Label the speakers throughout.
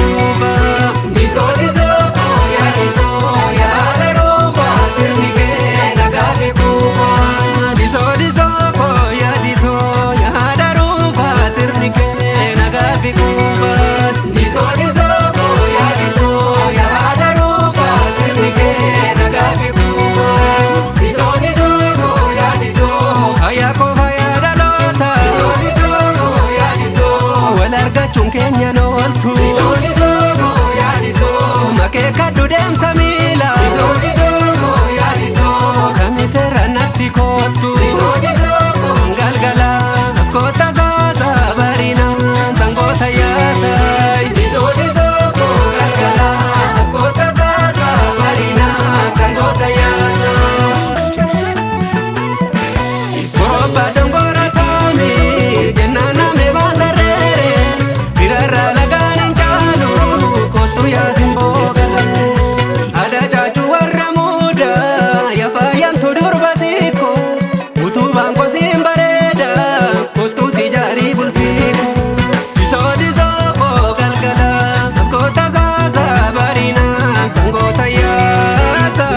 Speaker 1: kuufa.
Speaker 2: Disoo disoo yaada ruufa sirni kee nagaa fi kuufa.
Speaker 1: Disoo disoo yaada ruufa sirni kee nagaa fi kuufa.
Speaker 2: Disoo disoo yaada ruufa sirni kee nagaa fi kuufa. Disoo disoo
Speaker 1: Fayyaa koo fayyaa dhaloota. Wal argachuun keenya nooltu. Makee kaddu deemsa miila. Kamiseera natti kootu. Galgala askoota zaasa barina sangoota yaasay. Borobba dongora taami jennaan name baasarreere. Birarra lagaan hin caalu kottu yaasin boogale. Ada caacuu warra muuda yafaayantu durba siiko. Utubaan kosiin bareeda kottuuti jaarii bultiiko. Disoo disoo galgala askoota zaasa barina sangoota yaasa.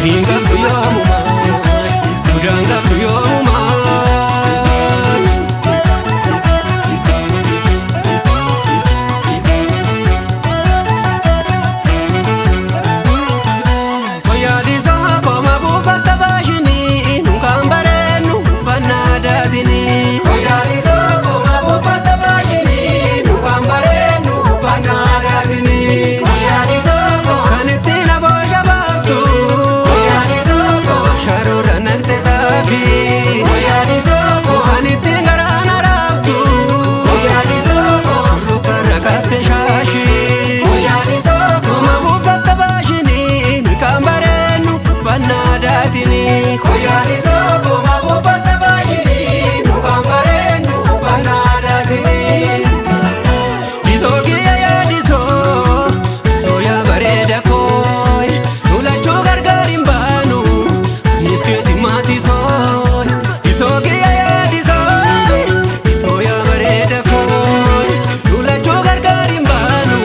Speaker 1: Vingabdu yoomumay, mudangabdu yoomumay. Fayyaa disoo kooma buufatta baashini nunkaan bareennu uffannaa daatini. Kan ittiin aboosha baaftu. Sharoora naqxe taafi. Kan ittiin garaana raaftu. Shurrubbarra kaaste shaashi. Kooma buufatta baashini nunkaan bareennu uffannaa daatini. Disoo kiyya yaa disoo sooyaa bareeda kooy. Lulachuu gargaar hin baanu anis keeti maatii sooy. Disoo kiyya yaa disoo yaa bareeda kooy. Lulachuu gargaar hin baanu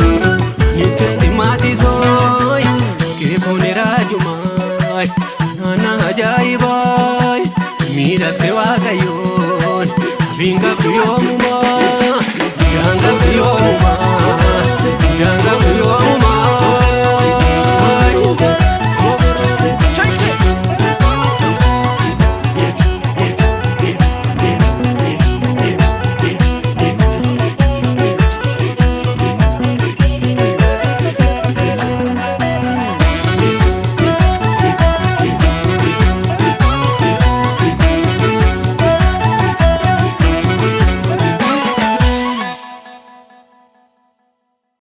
Speaker 1: anis keeti maatii sooy. Keekuun iraajumaay naannaa ajaa'ibaay miidhagse waaqayyoon vingabdu yoom.